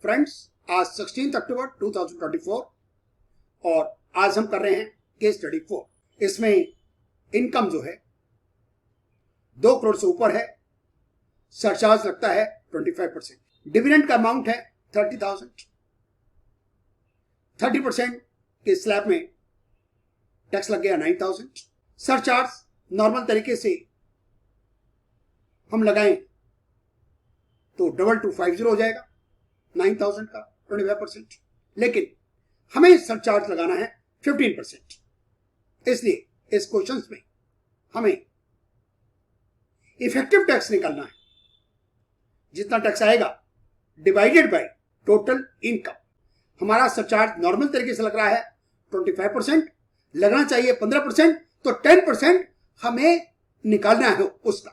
Friends, आज 16 अक्टूबर 2024 और आज हम कर रहे हैं केस स्टडी 4। इसमें इनकम जो है 2 करोड़ से ऊपर है, सरचार्ज लगता है 25%, डिविडेंड का अमाउंट है 30,000, 30% के स्लैब में टैक्स लग गया 9,000, सरचार्ज नॉर्मल तरीके से हम लगाएं तो 2250 हो जाएगा 9,000 का 25%, लेकिन हमें सरचार्ज लगाना है 15%। इसलिए इस क्वेश्चन में हमें इफेक्टिव टैक्स निकालना है, जितना टैक्स आएगा डिवाइडेड बाय टोटल इनकम। हमारा सरचार्ज नॉर्मल तरीके से लग रहा है 25%, लगना चाहिए 15%, तो 10% हमें निकालना है उसका,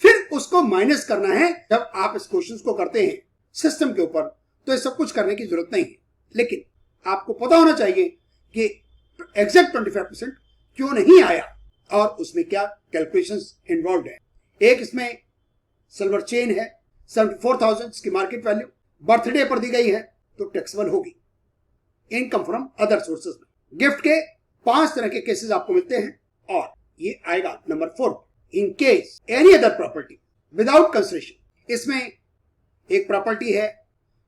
फिर उसको माइनस करना है। जब आप इस क्वेश्चन को करते हैं सिस्टम के ऊपर तो ये सब कुछ करने की जरूरत नहीं है, लेकिन आपको पता होना चाहिए कि एग्जैक्ट 25% क्यों नहीं आया और उसमें क्या कैलकुलेशंस इन्वॉल्व है। एक इसमें सिल्वर चेन है 74,000 की मार्केट वैल्यू, बर्थडे पर दी गई है तो टैक्सेबल होगी। इनकम फ्रॉम अदर सोर्सेज में गिफ्ट के 5 तरह के केसेस आपको मिलते हैं और ये आएगा नंबर 4, इन case any other property without consideration. इसमें एक प्रॉपर्टी है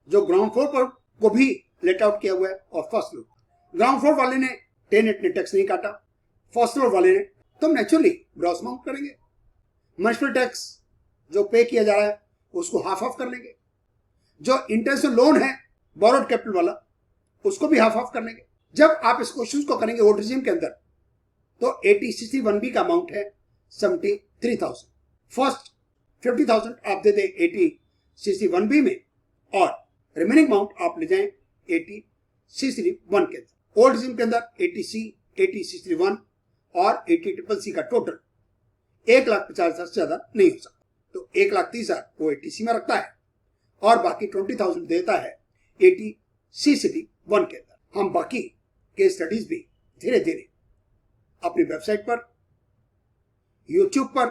जो ग्राउंड फ्लोर पर को भी लेट आउट किया हुआ है और फर्स्ट फ्लोर, ग्राउंड फ्लोर वाले ने टेनेंट ने टैक्स नहीं काटा, फर्स्ट फ्लोर वाले ने, तो हम नेचुरली ग्रॉस माउंट करेंगे। म्युनिसिपल टैक्स जो पे किया जा रहा है उसको हाफ ऑफ कर लेंगे, जो इंटरेस्ट लोन है बोरोड कैपिटल वाला उसको भी हाफ ऑफ कर लेंगे। जब आप इस क्वेश्चन को करेंगे ओल्ड रिजीम के अंदर तो 80cc 1B का अमाउंट है 73,000, फर्स्ट 50,000 आप दे दें 80cc 1B में और रिमेनिंग अमाउंट आप ले जाएं 80cc 1 के अंदर। ओल्ड रिजीम के अंदर 80C 80cc 1 और 80CCC का टोटल 1,50,000 से ज्यादा नहीं हो सकता, तो 1,30,000 वो 80C में रखता है और बाकी 20,000 देता है 80cc 1 के अंदर। हम बाकी केस स्टडीज भी धीरे धीरे अपनी वेबसाइट पर, यूट्यूब पर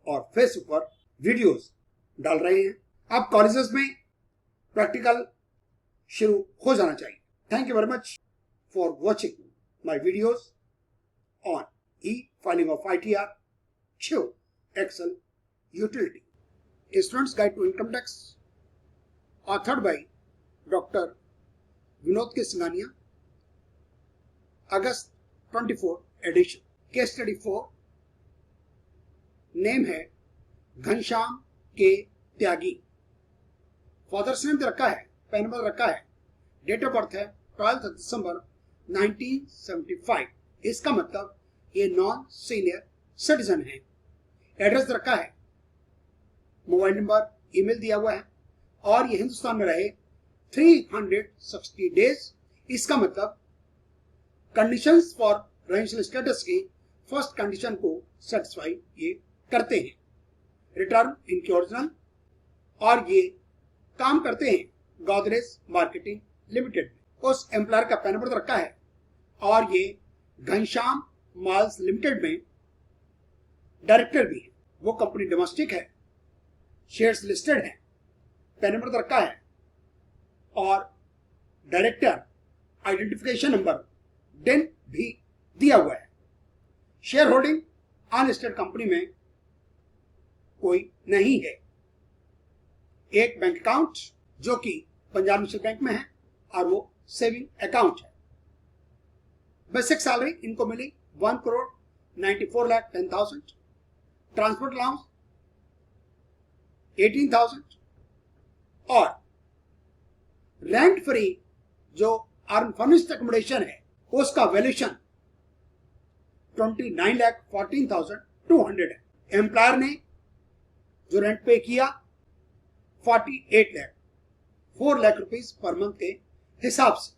और फेसबुक पर वीडियोस डाल रहे हैं। अब कॉलेजेस में प्रैक्टिकल शुरू हो जाना चाहिए। Thank you very much for watching my videos on filing of ITR 2 Excel utility, students guide to income tax, authored by doctor Vinod K Singhania, August 24 edition. Case study 4, name है घनश्याम के त्यागी, father's name रखा है, pan number रखा है, date of birth है 12 दिसंबर 1975। इसका मतलब ये non senior citizen है। एड्रेस रखा है, मोबाइल नंबर, ईमेल दिया हुआ है और ये हिंदुस्तान में रहे 360 डेज। इसका मतलब कंडीशंस फॉर रेजिडेंशियल स्टेटस की फर्स्ट कंडीशन को सेटिस्फाई ये करते हैं। रिटर्न इनके ओरिजिनल, और ये काम करते हैं गोदरेज मार्केटिंग लिमिटेड में। उस एम्प्लॉयर का पैन नंबर रखा है और ये घनश्याम माल्स लिमिटेड में डायरेक्टर भी है। वो कंपनी डोमेस्टिक है, शेयर्स लिस्टेड है, पैन नंबर रखा है और डायरेक्टर आइडेंटिफिकेशन नंबर डेन भी दिया हुआ है। शेयर होल्डिंग अनलिस्टेड कंपनी में कोई नहीं है। एक बैंक अकाउंट जो कि पंजाब नेशनल बैंक में है और वो सेविंग अकाउंट है। बेसिक सैलरी इनको मिली 1,94,10,000, ट्रांसपोर्ट अलाउंस 18,000 और रेंट फ्री जो अनफर्निश्ड एकोमोडेशन है उसका वैल्यूएशन 29,14,200 है। एम्प्लॉयर ने जो रेंट पे किया 48 lakh, 4 lakh rupees per month के हिसाब से।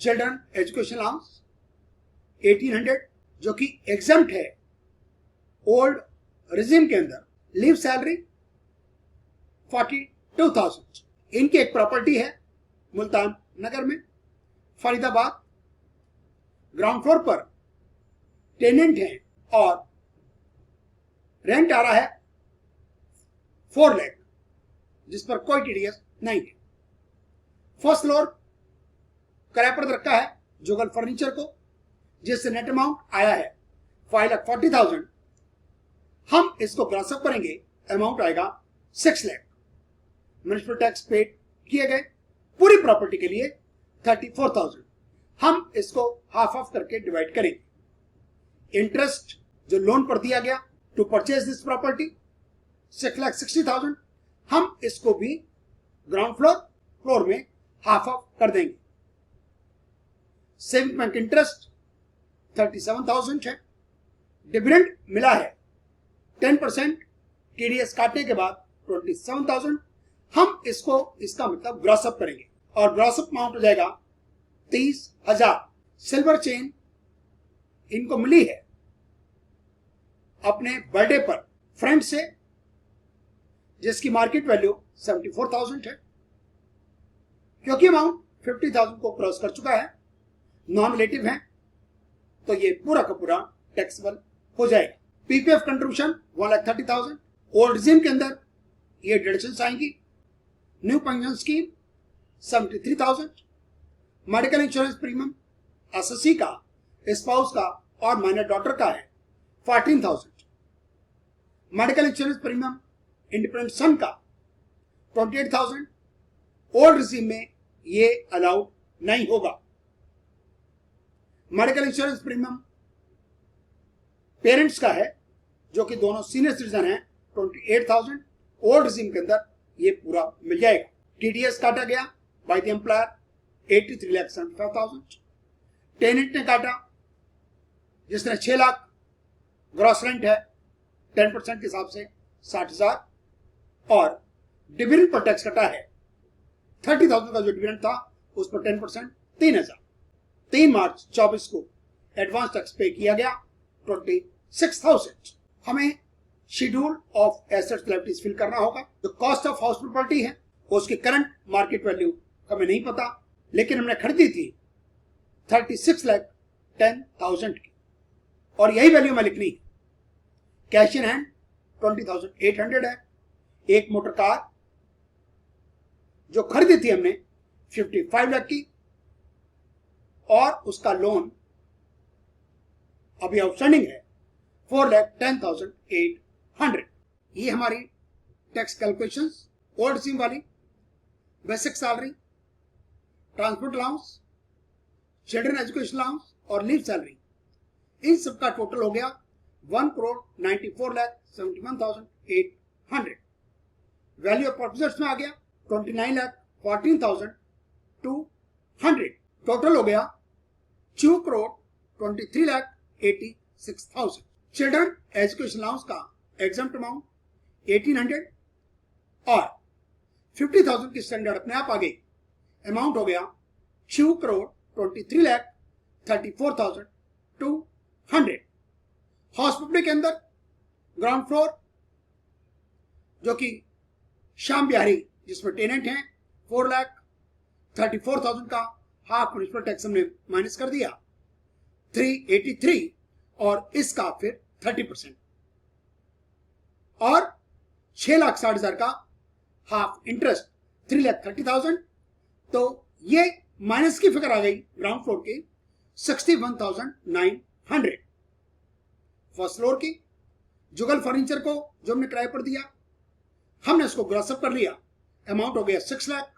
चिल्ड्रन एजुकेशन अलाउंस 1,800 जो कि एग्जम्प्ट है ओल्ड रिजिम के अंदर। Leave salary 42,000। इनकी एक प्रॉपर्टी है मुल्तान नगर में, फरीदाबाद, ग्राउंड फ्लोर पर टेनेंट हैं और रेंट आ रहा है 4 लाख, जिस पर कोई टीडीएस नहीं है। फर्स्ट फ्लोर किराए पर रखा है जुगल फर्नीचर को, जिससे नेट अमाउंट आया है 5,40,000। हम इसको ग्रॉस अप करेंगे, अमाउंट आएगा 6 लाख। म्युनिसिपल टैक्स पेड किए गए पूरी प्रॉपर्टी के लिए 34,000। हम इसको हाफ ऑफ करके डिवाइड करेंगे। इंटरेस्ट जो लोन पर दिया गया टू परचेज दिस प्रॉपर्टी 6,60,000, हम इसको भी ग्राउंड फ्लोर में हाफ ऑफ कर देंगे। सेविंग बैंक इंटरेस्ट 37,000 है। डिविडेंड मिला है 10%, टीडीएस काटने के बाद 27,000। हम इसको इसका मतलब ग्रॉस अप करेंगे और ग्रॉस अप अमाउंट हो जाएगा 30,000। सिल्वर चेन इनको मिली है अपने बर्थडे पर फ्रेंड से, जिसकी मार्केट वैल्यू 74,000 है। क्योंकि अमाउंट 50,000 को क्रॉस कर चुका है, नॉन रिलेटिव है, तो ये पूरा का पूरा टैक्सेबल हो जाएगा। PPF contribution 1,30,000। ओल्ड रिजीम के अंदर ये डिडक्शन आएंगी। New pension scheme 73,000। Medical insurance premium SSC का, स्पाउस का और माइनर डॉटर का है 14,000। मेडिकल इंश्योरेंस प्रीमियम इंडिपेंडेंट सन का 28,000। ओल्ड रिजीम में ये अलाउड नहीं होगा। मेडिकल इंश्योरेंस प्रीमियम पेरेंट्स का है, जो कि दोनों सीनियर सिटीजन हैं, 28,000। ओल्ड रिजीम के अंदर ये पूरा मिल जाएगा। टीडीएस काटा गया बाय द एम्प्लॉयर 83,75,000। टेनेंट ने काटा, जिसने 6 लाख ग्रॉस रेंट है 10% के हिसाब से 60,000, और डिविडेंड पर टैक्स कटा है 30,000 का जो डिविडेंड था उस पर 10% 3,000। 3 मार्च 24 को एडवांस टैक्स पे किया गया 26,000। हमें schedule of assets liabilities fill करना होगा। जो कॉस्ट ऑफ हाउस प्रॉपर्टी है उसकी करंट मार्केट वैल्यू हमें नहीं पता, लेकिन हमने खरीदी थी 36,10,000 की, और यही वैल्यू में लिखनी है। कैश इन हैंड 20,800 है। एक मोटर कार जो खरीदी थी हमने 55 लाख की, और उसका लोन अभी आउटस्टैंडिंग है 4,10,800। ये हमारी टैक्स कैलकुलेशंस ओल्ड सिम वाली, basic salary, transport allowance, children education allowance और लीव सैलरी, इन सब का टोटल हो गया 1,94,71,800। वैल्यू ऑफ प्रॉपर्टीज में आ गया 29,14,200। टोटल हो गया 2,23,86,000। चिल्ड्रन एजुकेशन अलाउंस का एग्जम्प्ट अमाउंट 1,800 और 50,000 की स्टैंडर्ड अपने आप आ गई। अमाउंट हो गया 2,33,34,200। हाउस प्रॉपर्टी के अंदर ग्राउंड फ्लोर, जो कि श्याम बिहारी जिसमें टेनेंट हैं, 4,34,000 का हाफ म्युनिसिपल टैक्स हमने माइनस कर दिया 383, और इसका फिर 30%, और 6,60,000 का हाफ इंटरेस्ट 3,30,000। तो ये माइनस की फिगर आ गई ग्राउंड फ्लोर की 61,900। फर्स्ट फ्लोर की जुगल फर्नीचर को जो हमने किराए पर दिया, हमने उसको ग्रॉस अप कर लिया, अमाउंट हो गया 6 लाख।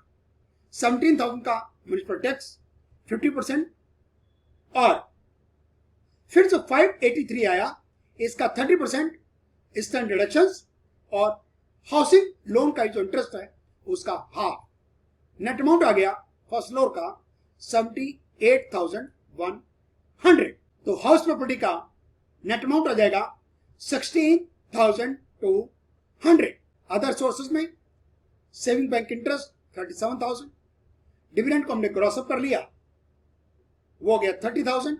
17,000 का म्युनिसिपल टैक्स 50%, और फिर जो 583 आया इसका 30% स्टैंड डिडक्शंस और हाउसिंग लोन का जो इंटरेस्ट है उसका हाफ। नेट अमाउंट आ गया फर्स्ट फ्लोर का 78,100। तो हाउस प्रॉपर्टी का नेट अमाउंट आ जाएगा 16,200। अदर सोर्सेज में सेविंग बैंक इंटरेस्ट 37,000, डिविडेंड को हमने क्रॉस अप कर लिया, वो हो गया 30,000,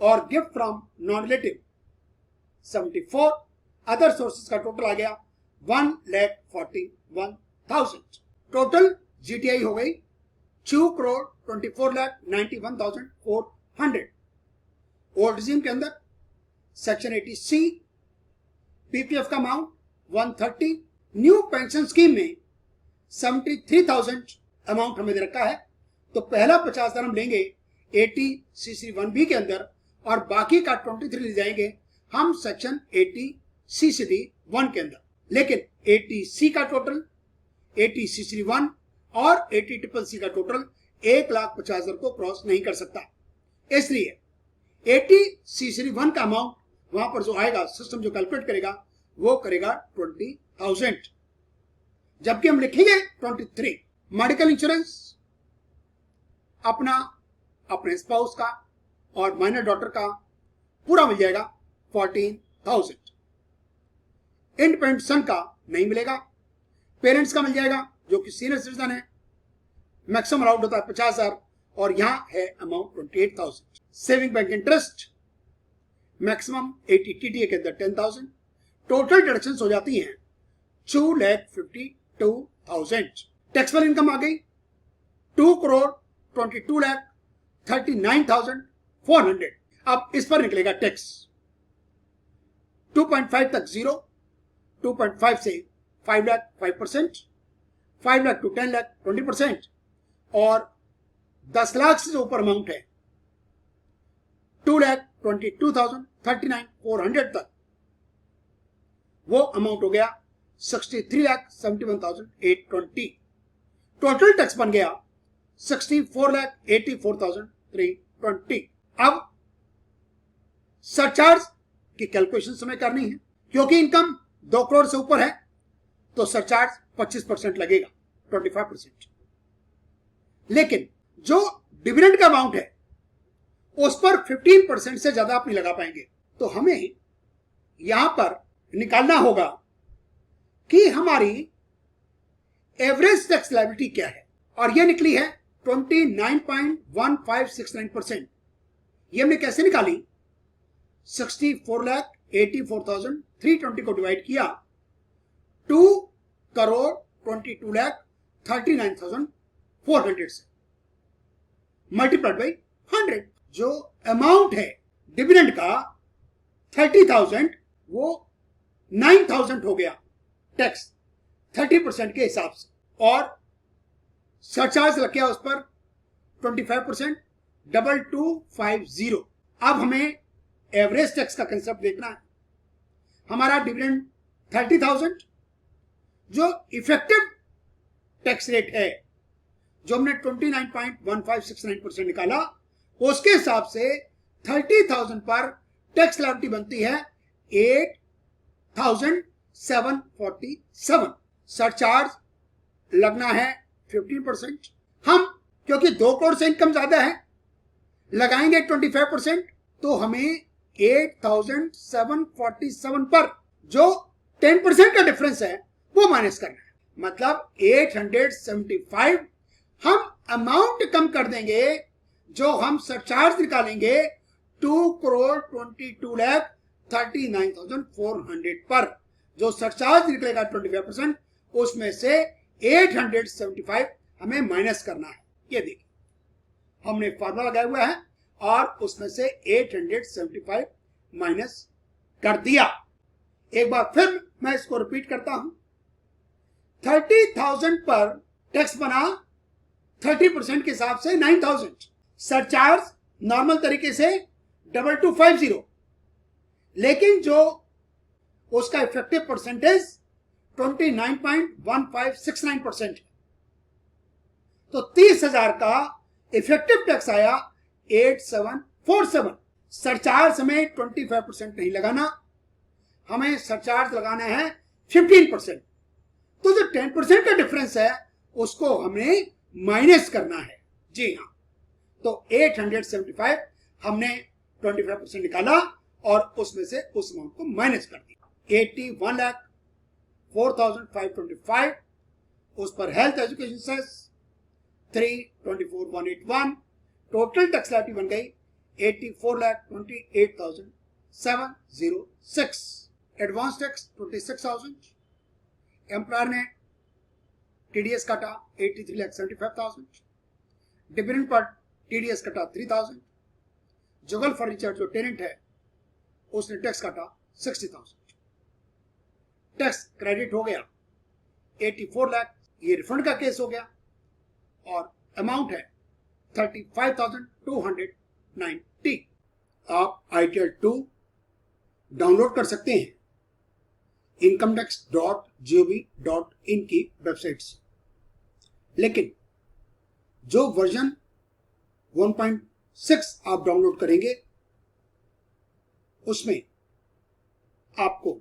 और gift from non relative 74। Other sources का टोटल आ गया 1,41,000। टोटल जीटीआई हो गई 2,24,91,400। ओल्ड रिजीम के अंदर सेक्शन 80C पीपीएफ का अमाउंट 130। न्यू पेंशन स्कीम में 73,000 अमाउंट हमें दे रखा है, तो पहला 50,000 हम लेंगे 80 CC1B के अंदर और बाकी का 23 ले जाएंगे हम सेक्शन 80 CCD1 के अंदर। लेकिन 80C का टोटल, 80 CCD1 और 80 CCC का टोटल 1,50,000 को क्रॉस नहीं कर सकता। इसलिए 80 CCD1 का अमाउंट वहां पर जो आएगा, सिस्टम जो कैलकुलेट करेगा वो करेगा 20,000, जबकि हम लिखेंगे 23। मेडिकल इंश्योरेंस अपना, अपने स्पाउस का और माइनर डॉटर का पूरा मिल जाएगा 14,000। इंडिपेंडेंट सन का नहीं मिलेगा, पेरेंट्स का मिल जाएगा जो कि सीनियर सिटीजन है। मैक्सिमम अलाउड होता है 50,000 और यहां है amount 28,000। Saving bank interest maximum 80 TTA के अंदर 10,000। टोटल डिडक्शंस हो जाती हैं 2,52,000। टैक्सेबल इनकम आ गई 2,22,39,400। अब इस पर निकलेगा टैक्स 2.5 तक 0, 2.5 से 5 लाख 5%, 5 लाख टू 10 लाख 20% और 10 लाख से जो ऊपर अमाउंट है 2,22,39,400 तक वो अमाउंट हो गया 63,71,820। टोटल टैक्स बन गया 64,84,320। अब सरचार्ज की कैलकुलेशन समय करनी है, क्योंकि इनकम 2 करोड़ से ऊपर है तो सरचार्ज 25% लगेगा, 25%। लेकिन जो डिविडेंड का अमाउंट है उस पर 15% से ज्यादा आप नहीं लगा पाएंगे। तो हमें यहां पर निकालना होगा कि हमारी एवरेज टैक्स लायबिलिटी क्या है, और यह निकली है 29.1569%। ये हमने कैसे निकाली? 64,84,320 को डिवाइड किया 2,22,39,400 से, मल्टीप्लाइड बाई 100। जो अमाउंट है डिविडेंड का 30,000 वो 9,000 हो गया टैक्स 30% के हिसाब से, और सरचार्ज लग गया उस पर 25%, 2250। अब हमें एवरेज टैक्स का कंसेप्ट देखना है। हमारा डिविडेंड 30,000, जो इफेक्टिव टैक्स रेट है जो हमने 29.1569% निकाला, उसके हिसाब से 30,000 पर टैक्स लायबिलिटी बनती है 8,747। सरचार्ज लगना है 15%। हम क्योंकि 2 करोड़ से इनकम ज्यादा है लगाएंगे 25%, तो हमें 8,747 पर जो 10% का डिफरेंस है वो माइनस करना है। मतलब 875 हम अमाउंट कम कर देंगे जो हम सरचार्ज निकालेंगे 2,22,39,400 पर। जो सरचार्ज निकलेगा 25%, उसमें से 875 हमें माइनस करना है। ये देखिए हमने फॉर्मूला लगाया हुआ है और उसमें से 875 माइनस कर दिया। एक बार फिर मैं इसको रिपीट करता हूं। 30,000 पर टैक्स बना 30% के हिसाब से 9,000। सरचार्ज नॉर्मल तरीके से 2250, लेकिन जो उसका इफेक्टिव परसेंटेज 29.1569% है, तो 30,000 का इफेक्टिव टैक्स आया 8,747। सरचार्ज हमें 25% नहीं लगाना, हमें सरचार्ज लगाना है 15%। तो जो 10% का डिफरेंस है उसको हमें माइनस करना है। जी हाँ, तो 875 हमने 25% निकाला और उसमें से उस अमाउंट को माइनस कर दिया। 81,04,525 उस पर health education cess 324,181। Total tax liability बन गई 84,28,706। Advance tax 26,000। एम्प्लॉयर ने टीडीएस काटा 83,75,000। डिविडेंड पर टीडीएस कटा 3,000। जुगल फर्नीचर जो टेनेंट है उसने टैक्स काटा 60,000। टैक्स क्रेडिट हो गया 84 लाख। ये रिफंड का केस हो गया और अमाउंट है 35,290। आप ITR 2 डाउनलोड कर सकते हैं incometax.gov.in की वेबसाइट से, लेकिन जो वर्जन 1.6 आप डाउनलोड करेंगे उसमें आपको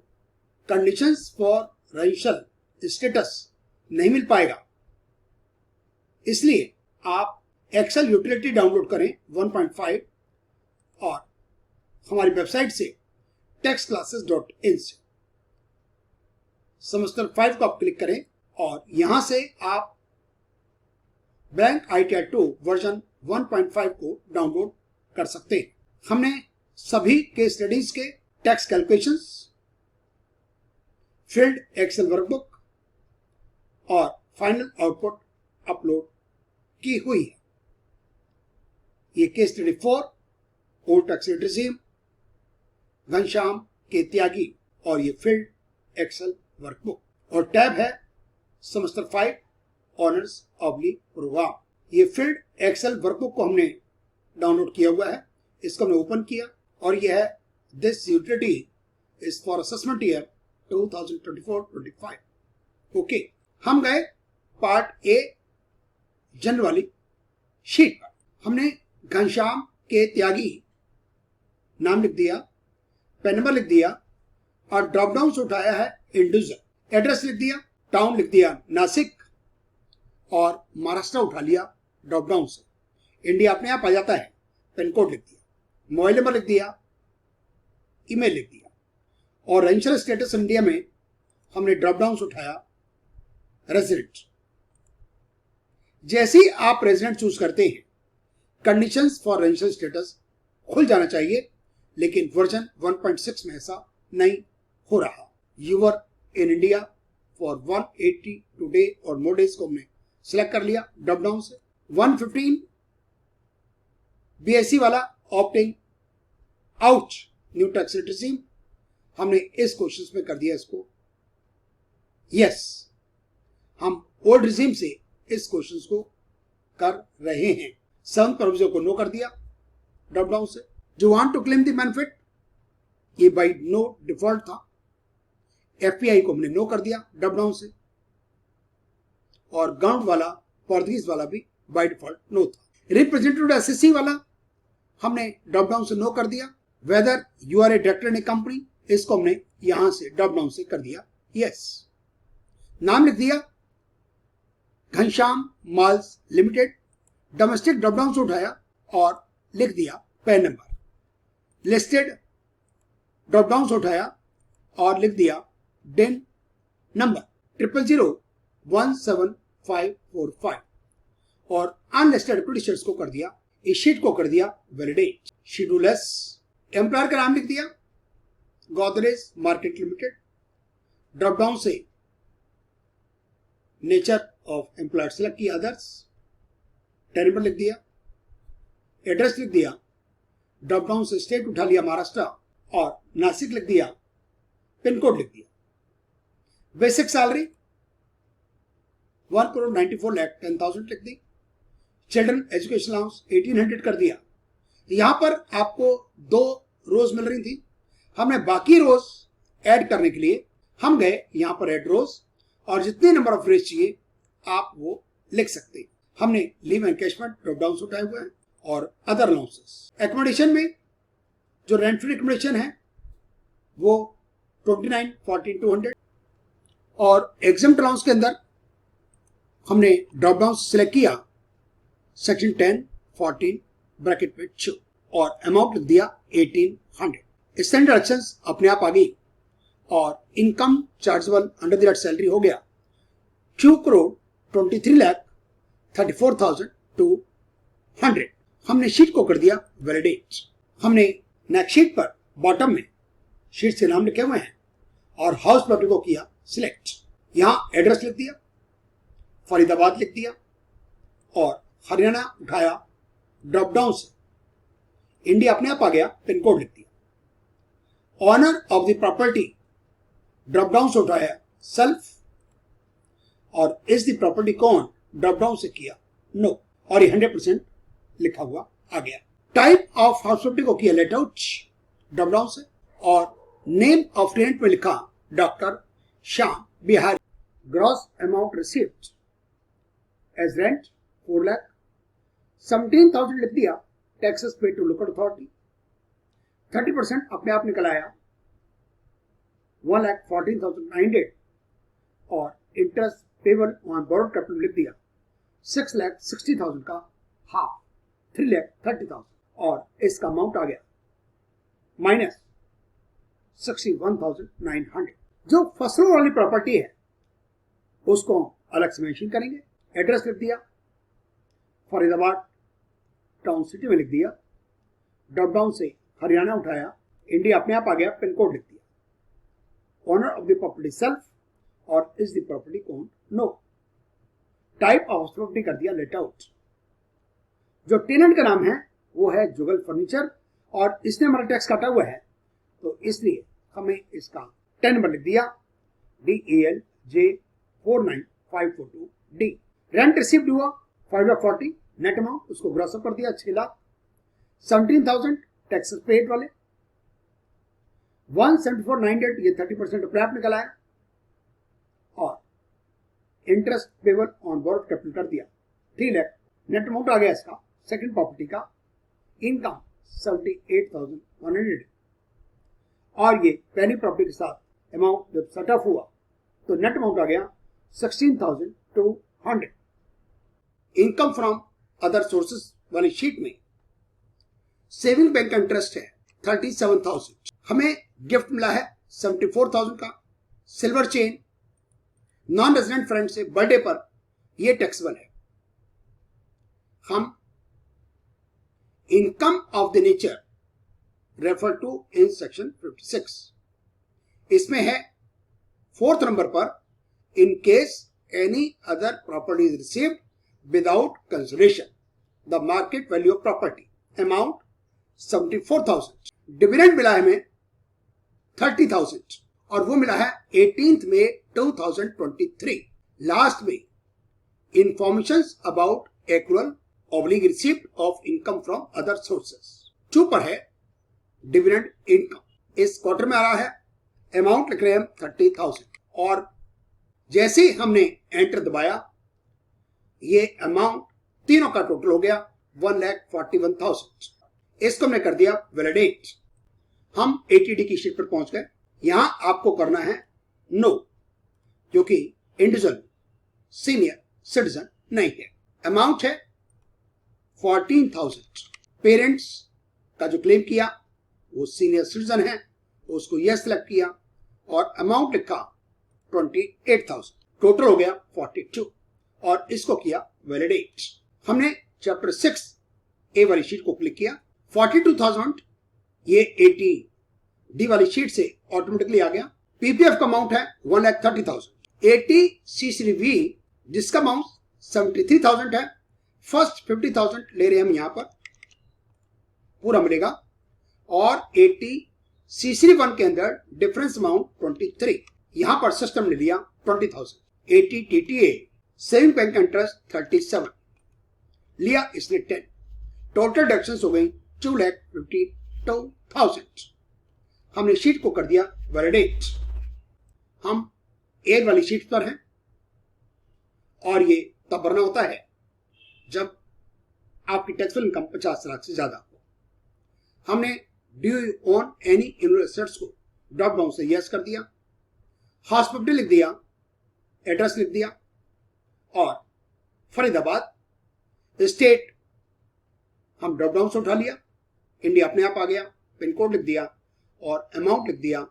कंडीशंस फॉर रेजिस्ट्रेशन स्टेटस नहीं मिल पाएगा। इसलिए आप एक्सेल यूटिलिटी डाउनलोड करें 1.5 और हमारी वेबसाइट से taxclasses.in से सेमेस्टर 5 को आप क्लिक करें और यहां से आप ब्लैंक ITR 2 वर्जन 1.5 को डाउनलोड कर सकते हैं। हमने सभी केस स्टडीज के tax calculations, filled Excel workbook और फाइनल आउटपुट अपलोड की हुई है। ये case study 4 old tax regime, Ghanshyam K Tyagi और ये फील्ड एक्सेल वर्कबुक, और टैब है सेमेस्टर 5 ऑनर्स ऑब्लिक प्रोग्राम। ये फील्ड एक्सेल वर्कबुक को हमने डाउनलोड किया हुआ है, इसको हमने ओपन किया और यह है this utility is for assessment year 2024-25। Okay, हम गए पार्ट ए जनरल वाली शीट पर। हमने घनश्याम के त्यागी नाम लिख दिया, पेन नंबर लिख दिया और ड्रॉप डाउन से उठाया है इंडिविजुअल, एड्रेस लिख दिया, टाउन लिख दिया नासिक और महाराष्ट्र उठा लिया ड्रॉप डाउन से, इंडिया अपने आप आ जाता है, पिन कोड लिख दिया, मोबाइल नंबर लिख दिया, ईमेल लिख दिया और रेजिस्ट्रेशन स्टेटस इंडिया में हमने ड्रॉप डाउन से उठाया रेजिडेंट। जैसे ही आप रेजिडेंट चूज करते हैं कंडीशंस फॉर रेजिस्ट्रेशन स्टेटस खुल जाना चाहिए, लेकिन वर्जन 1.6 में ऐसा नहीं हो रहा। Your in India for 182 day और मोर डेज को हमने सिलेक्ट कर लिया ड्रॉप डाउन से। 115 BSc वाला opting out new tax regime, हमने इस क्वेश्चन में कर दिया इसको यस। हम ओल्ड रिजीम से इस क्वेश्चन को कर रहे हैं। 7 प्रोविजन को नो कर दिया ड्रॉप डाउन से। जो want to claim the benefit, ये बाय नो डिफॉल्ट था। FPI को हमने नो कर दिया ड्रॉप डाउन से और गाउंड वाला पोर्तुगीज वाला भी बाय डिफॉल्ट नो था। रिप्रेजेंटेटिव SSC वाला हमने ड्रॉप डाउन से नो कर दिया। Whether you are a director in a company, इसको हमने यहां से ड्रॉप डाउन से कर दिया यस। नाम लिख दिया Ghanshyam malls limited, domestic drop down से उठाया और लिख दिया pan number. Listed drop down से उठाया और लिख दिया डेन नंबर 0001755 और अनलिस्टेड पिटिशनर्स को कर दिया, इस शीट को कर दिया वैलिडेट। शेड्यूल एस, एम्प्लॉयर का नाम लिख दिया Godrej market limited, drop down से नेचर ऑफ एम्प्लॉयर सेलेक्ट किया, अदर्स, टेन नंबर लिख दिया, एड्रेस लिख दिया, ड्रॉप डाउन से स्टेट उठा लिया महाराष्ट्र और नासिक लिख दिया, पिन कोड लिख दिया। बेसिक सैलरी 1,94,10,000 लिख दी। चिल्ड्रन एजुकेशन अलाउंस 1,800 कर दिया। यहां पर आपको 2 रोज मिल रही थी, हमने बाकी रोज ऐड करने के लिए हम गए यहां पर ऐड रोज और जितने नंबर ऑफ रेज चाहिए आप वो लिख सकते हैं। हमने लीव एनकैशमेंट ड्रॉप डाउन से उठाए हुए हैं और अदर अलाउंसेस। एकोमोडेशन में जो रेंट फ्री एकोमोडेशन है वो 29,14,200 और एग्जम्प्ट अलाउंस के अंदर हमने ड्रॉप डाउन सिलेक्ट किया सेक्शन 10-14 ब्रैकेट में 2 और अमाउंट लिख दिया 1,800। स्टैंडर्ड डिडक्शंस अपने आप आ गई और income chargeable under the rate salary हो गया 2,23,34,200। हमने शीट को कर दिया वैलिडेट। हमने नेक्स्ट शीट पर बॉटम में शीट से नाम लिखे हुए हैं और हाउस प्रॉपर्टी को किया सिलेक्ट। यहां एड्रेस लिख दिया, फरीदाबाद लिख दिया और हरियाणा उठाया ड्रॉप डाउन से, इंडिया अपने आप आ गया, पिन कोड लिख दिया। Owner of the property drop down से उठाया सेल्फ और is the property co-owned drop down से किया नो और ये 100% लिखा हुआ आ गया। टाइप ऑफ हाउस प्रॉपर्टी को किया लेट आउट ड्रॉप डाउन से और नेम ऑफ रेंट में लिखा doctor Shyam Bihari. Gross amount received as rent 4 lakh, 17,000 लिख दिया taxes paid to local authority, 30% अपने आप निकल आया 1,14,900 और interest payable on borrowed capital लिख दिया 6,60,000 का हाफ 3,30,000 और इसका अमाउंट आ गया माइनस 61,900। जो फसलों वाली प्रॉपर्टी है उसको अलग से मेंशन करेंगे। एड्रेस लिख दिया फरीदाबाद टाउन सिटी में लिख दिया, ड्रॉप डाउन से हरियाणा उठाया, इंडिया अपने आप आ गया, पिन कोड लिख दिया। Owner of the property self और is the property owned no. Type of property कर दिया लेट आउट। जो टेनेंट का नाम है वो है जुगल फर्नीचर और इसने हमारा टैक्स काटा हुआ है तो इसलिए हमें इसका 10 नंबर लिख दिया DALJ 49542D। रेंट रिसीव्ड हुआ 5,40,000 नेट अमाउंट, उसको ग्रॉस अप कर दिया 6 लाख, 17,000 टैक्सेस पेड वाले, 174,900 ये 30% अपने आप निकल आया और interest payable on borrowed capital कर दिया 3 लाख। नेट अमाउंट आ गया इसका सेकंड प्रॉपर्टी का इनकम 78,100 और ये पहली प्रॉपर्टी के साथ अमाउंट जब सेट ऑफ हुआ तो नेट अमाउंट आ गया 16,200। इनकम फ्रॉम अदर सोर्सेस वाली शीट में सेविंग बैंक का इंटरेस्ट है 37,000, हमें गिफ्ट मिला है 74,000 का silver chain non resident friend से बर्थडे पर, यह टैक्सेबल है। हम income of the nature refer to in section 56 इसमें है 4th नंबर पर in case any other property is received without consideration the market value of property amount 74,000। Dividend मिला है हमें 30,000 और वो मिला है 18 मई 2023। लास्ट में informations about accrual oblique receipt of income from other sources. 2 पर है डिविडेंड इनकम, इस क्वार्टर में आ रहा है, अमाउंट लिख रहे हैं 30,000 और जैसे ही हमने एंटर दबाया ये अमाउंट तीनों का टोटल हो गया 1,41,000। इसको हमने कर दिया वैलिडेट। हम ATD की शीट पर पहुंच गए। यहां आपको करना है नो क्योंकि इंडिविजुअल सीनियर सिटीजन नहीं है। अमाउंट है 14,000। पेरेंट्स का जो क्लेम किया वो सीनियर सिटीजन है, उसको यस सेलेक्ट किया और अमाउंट लिखा 28,000, टोटल हो गया 42 और इसको किया वैलिडेट। हमने चैप्टर 6 ए वाली शीट को क्लिक किया, 42,000 ये 80D वाली शीट से ऑटोमेटिकली आ गया। PPF का अमाउंट है 1,30,000। 80 CCV जिसका अमाउंट 73,000 है, फर्स्ट 50,000 ले रहे हैं हम यहां पर, पूरा मिलेगा और 80 CC1 के अंदर डिफरेंस अमाउंट 23, यहां पर सिस्टम ने लिया 20,000। 80 TTA सेविंग बैंक का इंटरेस्ट 37 लिया इसने 10, टोटल डिडक्शंस हो गई 2,52,000। हमने शीट को कर दिया वैलिडेट। हम ए वाली शीट पर हैं और ये तब भरना होता है जब आपकी टैक्सेबल इनकम 50 लाख से ज्यादा हो। हमने do you own any investors को ड्रॉप डाउन से यस कर दिया, हाउस प्रॉपर्टी लिख दिया, एड्रेस लिख दिया और फरीदाबाद स्टेट हम ड्रॉप डाउन से उठा लिया, इंडिया अपने आप आ गया, पिन कोड लिख दिया और अमाउंट लिख दिया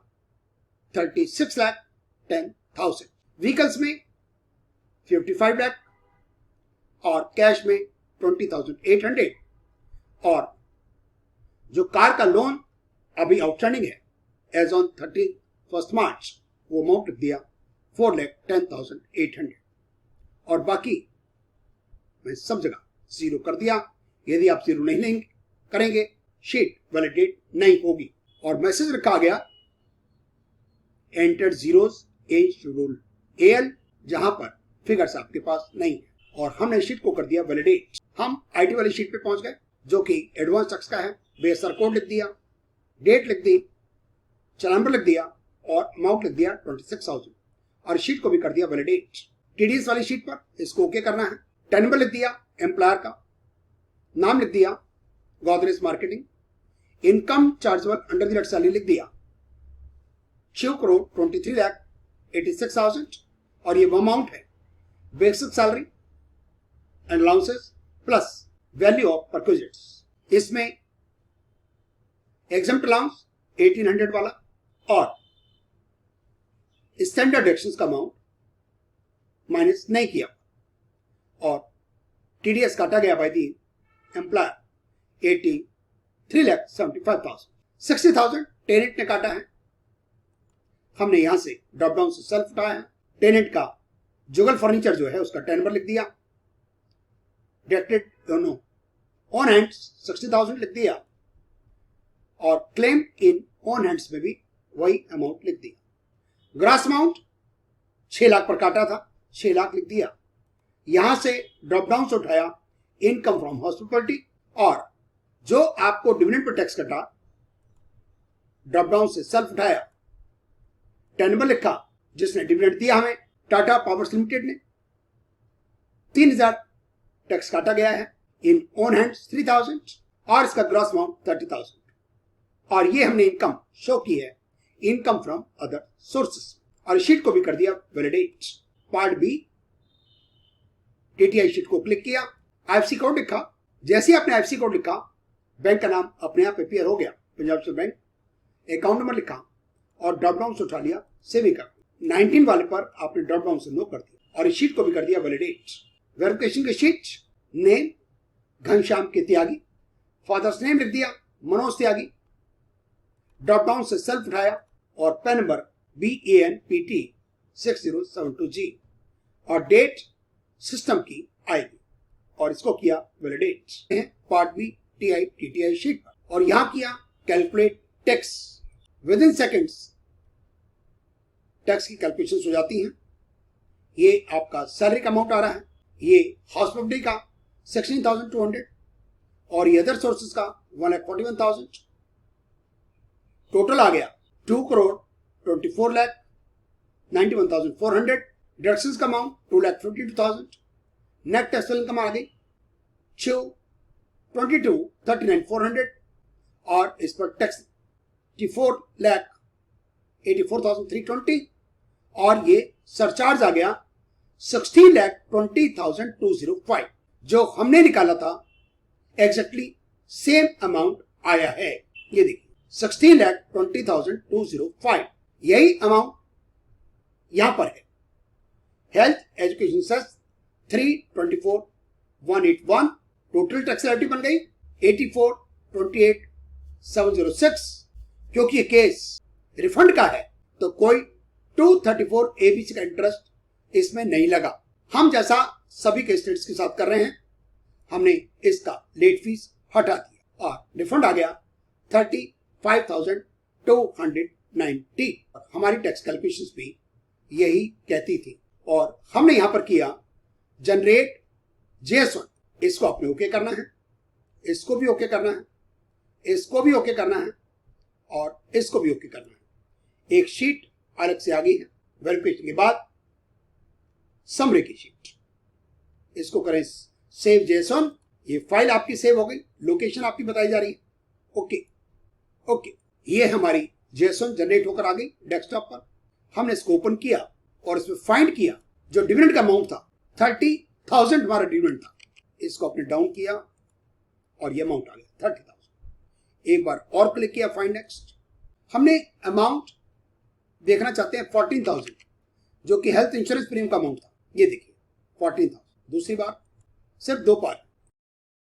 36,10,000। व्हीकल्स में 55 लाख और कैश में 20,800 और जो कार का लोन अभी आउटस्टैंडिंग है एज ऑन 31 मार्च वो अमाउंट लिख दिया 4,10,800 और बाकी मैं सब जगह जीरो कर दिया। यदि आप जीरो नहीं करेंगे शीट वैलिडेट नहीं होगी और मैसेज रखा गया एंटर जीरोस इन शेड्यूल AL जहां पर फिगर्स आपके पास नहीं है और हमने शीट को कर दिया वैलिडेट। हम आईटी वाली शीट पे पहुंच गए जो कि एडवांस टैक्स का है। बेसर कोड लिख दिया, डेट लिख दी, चलान नंबर लिख दिया और अमाउंट लिख दिया 26,000 और शीट को भी कर दिया वैलिडेट। टीडीएस वाली शीट पर इसको ओके करना है। टैन नंबर लिख दिया, एम्प्लॉयर का नाम लिख दिया, Godrej marketing, income chargeable under the rate salary लिख दिया 6,23,86,000 और ये वो अमाउंट है basic salary and allowances plus value of perquisites. इसमें एग्जम्प्ट अलाउंस 1800 वाला और स्टैंडर्ड डिडक्शंस का अमाउंट माइनस नहीं किया और टीडीएस काटा गया बाय दी एम्प्लॉयर 83,75,000। 60,000 टेनेंट ने काटा है। हमने यहां से ड्रॉप डाउन से सेल्फ उठाया है। टेनेंट का जुगल फर्नीचर जो है उसका टैन नंबर लिख दिया, डायरेक्टेड दोनों ऑन हैंड्स 60,000 लिख दिया और क्लेम इन ऑन हैंड्स में भी वही अमाउंट लिख दिया। ग्रास अमाउंट 6 लाख पर काटा था, 6 लाख लिख दिया। यहां से ड्रॉप डाउन से उठाया इनकम फ्रॉम हॉस्पिटलिटी और जो आपको डिविडेंड पर टैक्स कटा ड्रॉप डाउन से सेल्फ उठाया, टैन नंबर लिखा जिसने डिविडेंड दिया हमें टाटा पावर्स लिमिटेड ने 3,000 टैक्स काटा गया है। इन ऑन हैंड 3,000 और इसका ग्रॉस अमाउंट 30,000 और ये हमने इनकम शो की है इनकम फ्रॉम अदर सोर्सेस और शीट को भी कर दिया validate. Part B TTI sheet को क्लिक किया, आईएफसी कोड लिखा। जैसे ही आपने आईएफसी कोड लिखा बैंक का नाम अपने आप अपीयर हो गया, Punjab national bank. Account number लिखा और ड्रॉप डाउन से उठा लिया सेविंग का। 19 वाले पर आपने ड्रॉप डाउन से नो कर दिया और इस शीट को भी कर दिया वैलिडेट। वेरिफिकेशन की शीट नेम घनश्याम के त्यागी, फादर्स नेम लिख दिया मनोज त्यागी, ड्रॉप डाउन से सेल्फ उठाया और पैन नंबर BANPT 6072G और डेट सिस्टम की आएगी और इसको किया validate. Part B TTI sheet पर और यहां किया calculate tax. Within seconds tax की कैलकुलेशन हो जाती हैं। ये आपका सैलरी का अमाउंट आ रहा है, ये हॉस्पिटलिटी का 16,200 और ये अदर सोर्सेज का 1,41,000। टोटल आ गया 2,24,91,400। डिडक्शंस का अमाउंट 2,52,000। नेट टैक्सेबल इनकम आ गई 22,39,400 और इस पर टैक्स 4,84,320 और ये सरचार्ज आ गया 16,20,205 जो हमने निकाला था एग्जैक्टली सेम अमाउंट आया है। ये देखिए 16,20,205 यही अमाउंट यहां पर है। Health education cess 324,181 total tax liability बन गई 84,28,706। क्योंकि ये केस रिफंड का है तो कोई 234 ABC का इंटरेस्ट इसमें नहीं लगा। हम जैसा सभी के स्टेट्स के साथ कर रहे हैं, हमने इसका लेट फीस हटा दिया और रिफंड आ गया 35,290। हमारी टैक्स कैलकुलेशंस भी यही कहती थी और हमने यहां पर किया जनरेट JS1। इसको आपने ओके करना है, इसको भी ओके करना है, इसको भी ओके करना है और इसको भी ओके करना है। एक शीट अलग से आ गई है। वेरिफिकेशन के बाद समरी की शीट, इसको करें सेव JSON। ये फाइल आपकी सेव हो गई, लोकेशन आपकी बताई जा रही है। ओके ओके, ये हमारी JSON जनरेट होकर आ गई डेस्कटॉप पर। हमने इसको ओपन किया और इसमें फाइंड किया जो डिविडेंड का अमाउंट था 30,000 हमारा डिविडेंड था। इसको आपने डाउन किया और ये अमाउंट आ गया 30,000। एक बार और क्लिक किया फाइंड नेक्स्ट। हमने अमाउंट देखना चाहते हैं 14,000 जो कि हेल्थ इंश्योरेंस प्रीमियम का अमाउंट था। ये देखिए 14,000। दूसरी बार सिर्फ 2 बार